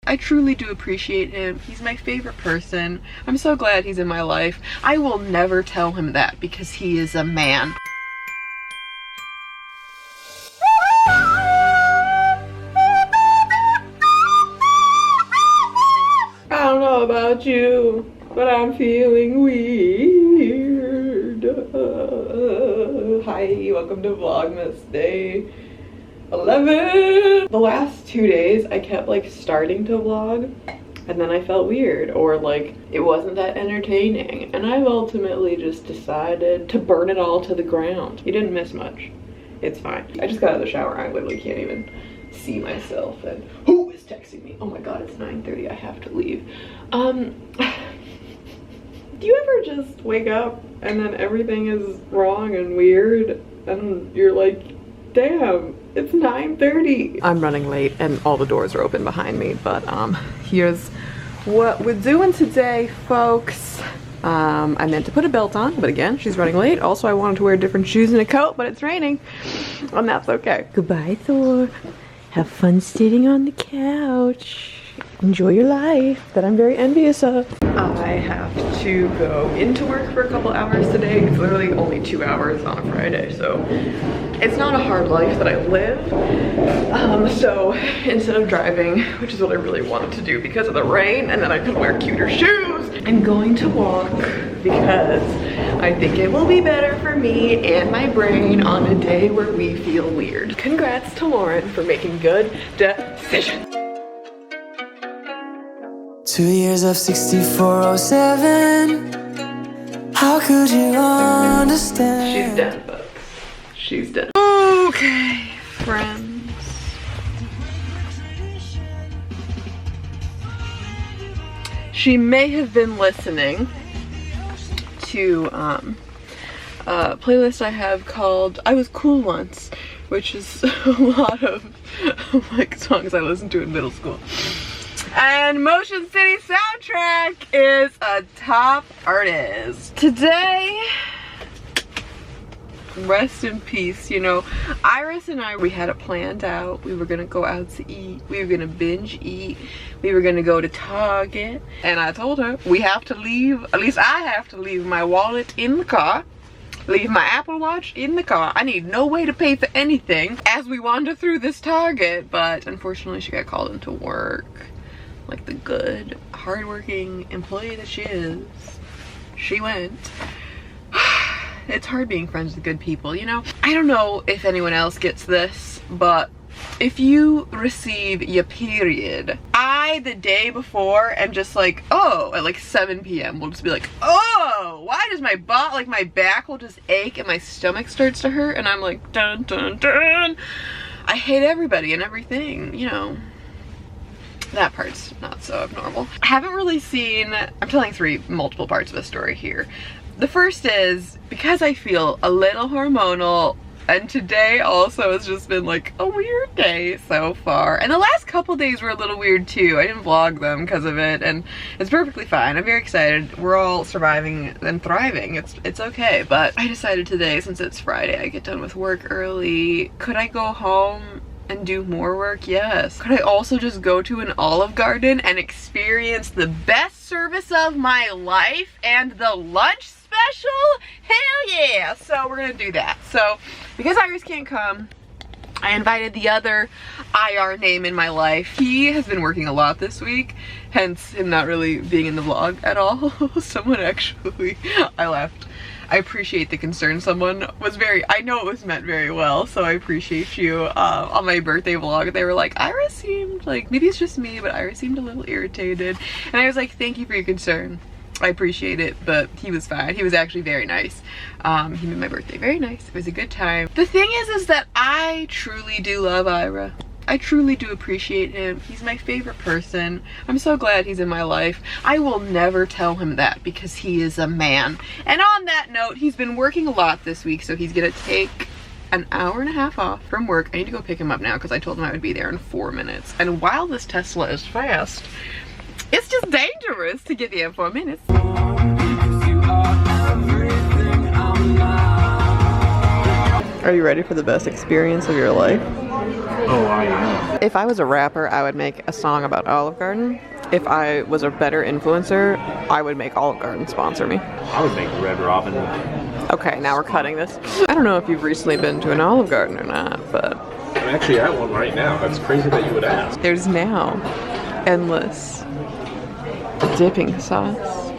I truly do appreciate him. He's my favorite person. I'm so glad he's in my life. I will never tell him that because he is a man. I don't know about you, but I'm feeling weird. Hi, welcome to Vlogmas day 11. The last 2 days I kept like starting to vlog and then I felt weird or like it wasn't that entertaining, and I've ultimately just decided to burn it all to the ground. You didn't miss much. It's fine. I just got out of the shower. I literally can't even see myself. And who is texting me? Oh my god, it's 9:30. I have to leave. Do you ever just wake up and then everything is wrong and weird and you're like, damn, it's 9:30. I'm running late and all the doors are open behind me, but here's what we're doing today, folks. I meant to put a belt on, but again, she's running late. Also, I wanted to wear different shoes and a coat, but it's raining, and that's okay. Goodbye, Thor. Have fun sitting on the couch. Enjoy your life that I'm very envious of. I have to go into work for a couple hours today. It's literally only 2 hours on a Friday, so it's not a hard life that I live. So instead of driving, which is what I really wanted to do because of the rain, and then I could wear cuter shoes, I'm going to walk because I think it will be better for me and my brain on a day where we feel weird. Congrats to Lauren for making good decisions. 2 years of 6407. How could you understand? She's dead, folks. She's dead. Okay, friends. She may have been listening to a playlist I have called I Was Cool Once, which is a lot of like songs I listened to in middle school. And Motion City Soundtrack is a top artist. Today, rest in peace, you know, Iris and I, we had it planned out. We were gonna go out to eat. We were gonna binge eat. We were gonna go to Target. And I told her we have to leave, at least I have to leave my wallet in the car. Leave my Apple Watch in the car. I need no way to pay for anything as we wander through this Target. But unfortunately she got called into work. Like the good, hardworking employee that she is, she went. It's hard being friends with good people, you know? I don't know if anyone else gets this, but if you receive your period, the day before, am just like, oh, at like 7 p.m. will just be like, oh, why does my butt, like my back will just ache and my stomach starts to hurt, and I'm like, dun, dun, dun. I hate everybody and everything, you know? That part's not so abnormal. I haven't really seen, I'm telling multiple parts of a story here. The first is, because I feel a little hormonal, and today also has just been like a weird day so far. And the last couple days were a little weird too. I didn't vlog them because of it, and it's perfectly fine. I'm very excited. We're all surviving and thriving. It's okay, but I decided today, since it's Friday, I get done with work early. Could I go home and do more work? Yes. Could I also just go to an Olive Garden and experience the best service of my life and the lunch special? Hell yeah! So we're gonna do that. So because Iris can't come, I invited the other IR name in my life. He has been working a lot this week, hence him not really being in the vlog at all. Someone actually, I laughed. I appreciate the concern. Someone was I know it was meant very well, so I appreciate you. On my birthday vlog, they were like, Iris seemed like, maybe it's just me, but Iris seemed a little irritated. And I was like, thank you for your concern. I appreciate it, but he was fine. He was actually very nice. He made my birthday very nice. It was a good time. The thing is that I truly do love Ira. I truly do appreciate him. He's my favorite person. I'm so glad he's in my life. I will never tell him that because he is a man. And on that note, he's been working a lot this week, so he's gonna take an hour and a half off from work. I need to go pick him up now because I told him I would be there in 4 minutes. And while this Tesla is fast, it's just dangerous to get there in 4 minutes. Are you ready for the best experience of your life? Oh, I am. If I was a rapper, I would make a song about Olive Garden. If I was a better influencer, I would make Olive Garden sponsor me. I would make Red Robin. Okay, now we're cutting this. I don't know if you've recently been to an Olive Garden or not, but... I'm actually at one right now. That's crazy that you would ask. There's now endless dipping sauce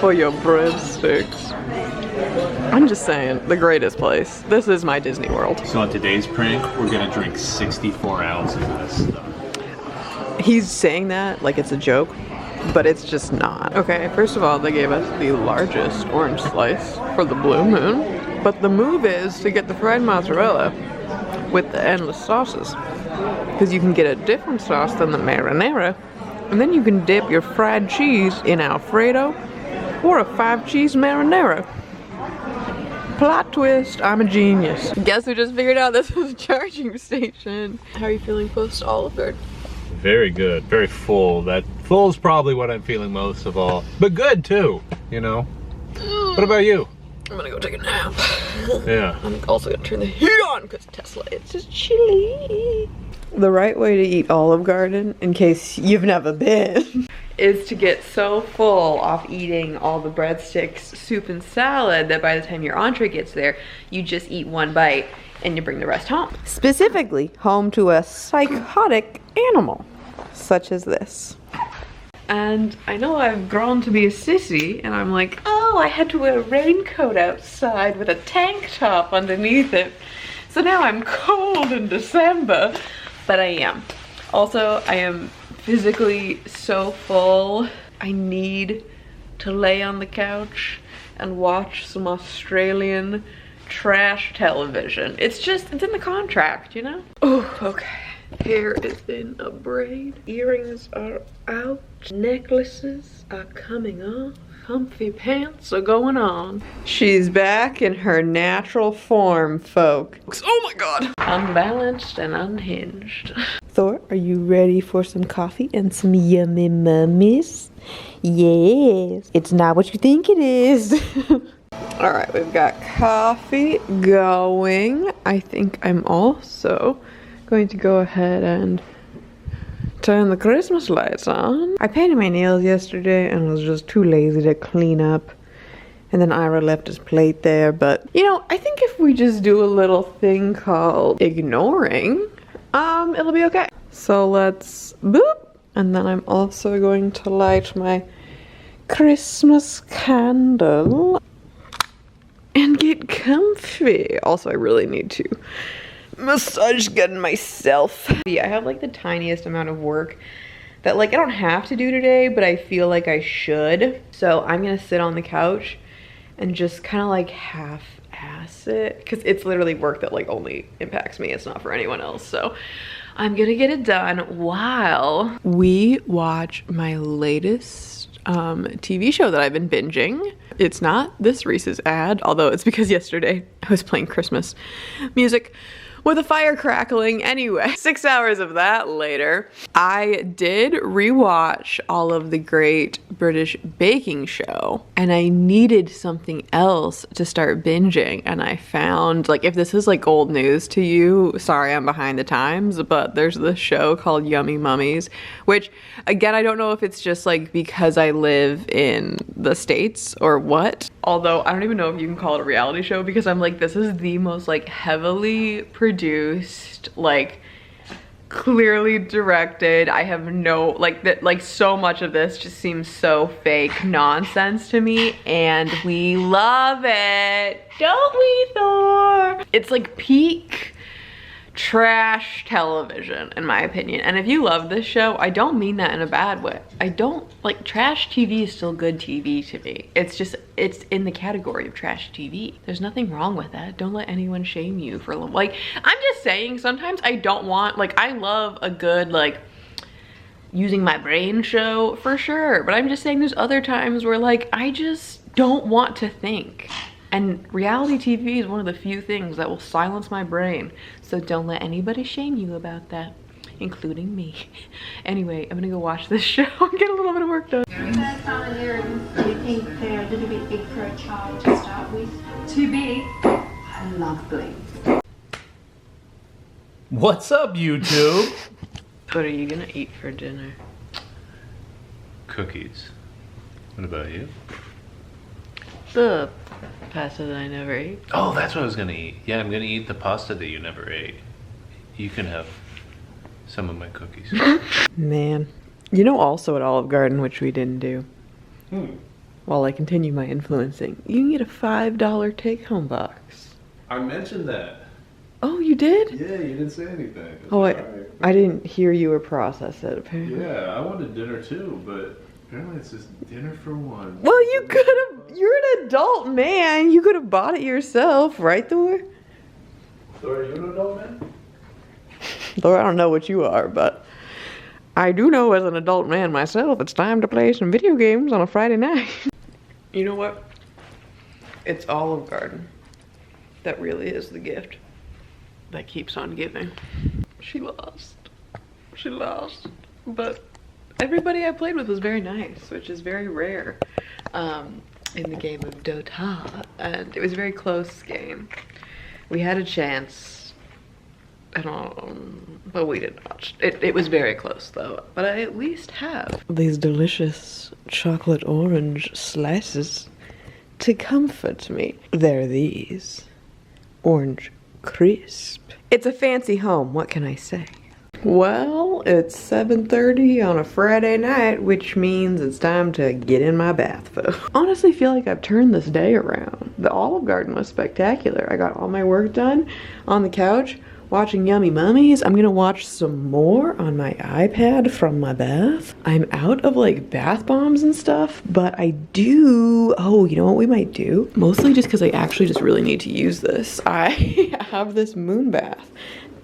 for your breadsticks. I'm just saying, the greatest place. This is my Disney World. So on today's prank, we're gonna drink 64 ounces of this stuff. He's saying that like it's a joke, but it's just not. Okay, first of all, they gave us the largest orange slice for the Blue Moon, but the move is to get the fried mozzarella with the endless sauces, because you can get a different sauce than the marinara, and then you can dip your fried cheese in Alfredo or a 5-cheese marinara. Plot twist, I'm a genius. Guess who just figured out this was a charging station. How are you feeling post Olive Garden? Very good, very full. That full is probably what I'm feeling most of all, but good too, you know. What about you? I'm gonna go take a nap. Yeah. I'm also gonna turn the heat on because Tesla, it's just chilly. The right way to eat Olive Garden, in case you've never been, is to get so full off eating all the breadsticks, soup, and salad that by the time your entree gets there, you just eat one bite and you bring the rest home. Specifically, home to a psychotic animal, such as this. And I know I've grown to be a sissy, and I'm like, oh, I had to wear a raincoat outside with a tank top underneath it. So now I'm cold in December, but I am. Also, I am physically so full. I need to lay on the couch and watch some Australian trash television. It's in the contract, you know? Oh, okay. Hair is in a braid. Earrings are out. Necklaces are coming off. Comfy pants are going on. She's back in her natural form, folks. Oh my god. Unbalanced and unhinged. Thor, are you ready for some coffee and some yummy mummies? Yes. It's not what you think it is. All right, we've got coffee going. I think I'm also going to go ahead and turn the Christmas lights on. I painted my nails yesterday and was just too lazy to clean up. And then Ira left his plate there, but you know, I think if we just do a little thing called ignoring, it'll be okay. So let's boop. And then I'm also going to light my Christmas candle and get comfy. Also, I really need to massage gun myself. Yeah, I have like the tiniest amount of work that like I don't have to do today, but I feel like I should. So I'm gonna sit on the couch and just kind of like half-ass it, because it's literally work that like only impacts me. It's not for anyone else. So I'm gonna get it done while we watch my latest TV show that I've been binging. It's not this Reese's ad, although it's because yesterday I was playing Christmas music with a fire crackling. Anyway, 6 hours of that later, I did rewatch all of the Great British Baking Show, and I needed something else to start binging, and I found, like, if this is like old news to you, sorry I'm behind the times, but there's this show called Yummy Mummies, which again, I don't know if it's just like because I live in the States or what, although I don't even know if you can call it a reality show, because I'm like, this is the most like heavily produced, like clearly directed. I have no, like that, like so much of this just seems so fake nonsense to me, and we love it, don't we, Thor? It's like peak trash television, in my opinion. And if you love this show, I don't mean that in a bad way. I don't, like, trash TV is still good TV to me. It's just, it's in the category of trash TV. There's nothing wrong with that. Don't let anyone shame you for, like, I'm just saying, sometimes I don't want, like, I love a good, like, using my brain show for sure, but I'm just saying there's other times where, like, I just don't want to think. And reality TV is one of the few things that will silence my brain. So don't let anybody shame you about that, including me. Anyway, I'm gonna go watch this show and get a little bit of work done. Do you think they're a little bit big for a child to start with? Too big? Lovely. What's up, YouTube? What are you gonna eat for dinner? Cookies. What about you? The pasta that I never ate. Oh, that's what I was gonna eat. Yeah, I'm gonna eat the pasta that you never ate. You can have some of my cookies. Man. You know, also at Olive Garden, which we didn't do, while I continue my influencing, you can get a $5 take-home box. I mentioned that. Oh, you did? Yeah, you didn't say anything. Oh, I didn't hear you or process it, apparently. Yeah, I wanted dinner too, but apparently it's just dinner for one. Well, you could have, you're an adult man. You could have bought it yourself, right, Thor? So are you an adult man? Thor, I don't know what you are, but I do know as an adult man myself, it's time to play some video games on a Friday night. You know what? It's Olive Garden that really is the gift that keeps on giving. She lost. She lost. But everybody I played with was very nice, which is very rare in the game of Dota. And it was a very close game. We had a chance. I don't, but we did not. It was very close though. But I at least have these delicious chocolate orange slices to comfort me. They're these. Orange crisp. It's a fancy home, what can I say? Well, it's 7:30 on a Friday night, which means it's time to get in my bathtub. Honestly feel like I've turned this day around. The Olive Garden was spectacular. I got all my work done on the couch, watching Yummy Mummies. I'm gonna watch some more on my iPad from my bath. I'm out of like bath bombs and stuff, but I do, oh, you know what we might do? Mostly just because I actually just really need to use this. I have this moon bath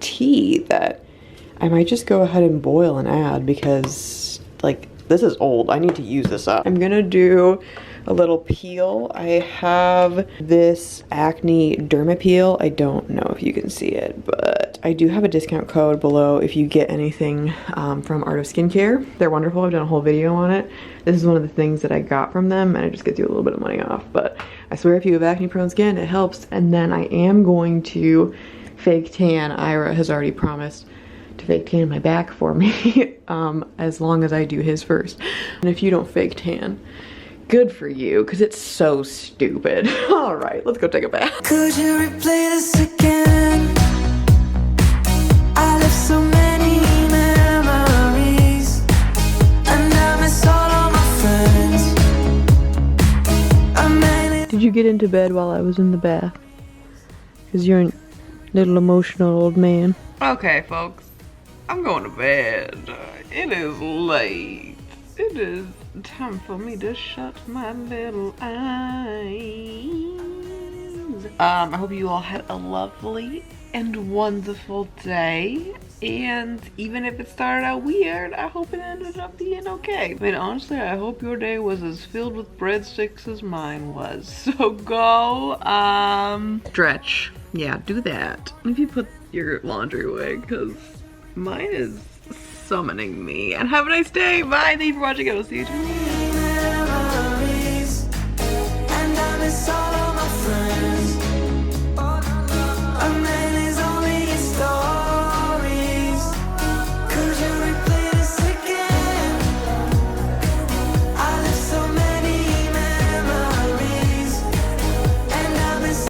tea that I might just go ahead and boil and add because like this is old. I need to use this up. I'm gonna do a little peel. I have this acne derma peel. I don't know if you can see it, but I do have a discount code below if you get anything from Art of Skincare. They're wonderful. I've done a whole video on it. This is one of the things that I got from them and it just gets you a little bit of money off. But I swear if you have acne prone skin, it helps. And then I am going to fake tan. Ira has already promised to fake tan my back for me as long as I do his first. And if you don't fake tan, good for you, because it's so stupid. All right, let's go take a bath. Could you replay this again? I left so many memories, and I miss all of my friends. Did you get into bed while I was in the bath? Because you're a little emotional old man. Okay, folks, I'm going to bed. It is late. It is time for me to shut my little eyes. I hope you all had a lovely and wonderful day. And even if it started out weird, I hope it ended up being okay. I mean, honestly, I hope your day was as filled with breadsticks as mine was. So go, stretch. Yeah, do that. If you put your laundry away, because mine is summoning me. And have a nice day. Bye. Thank you for watching. I will see you tomorrow.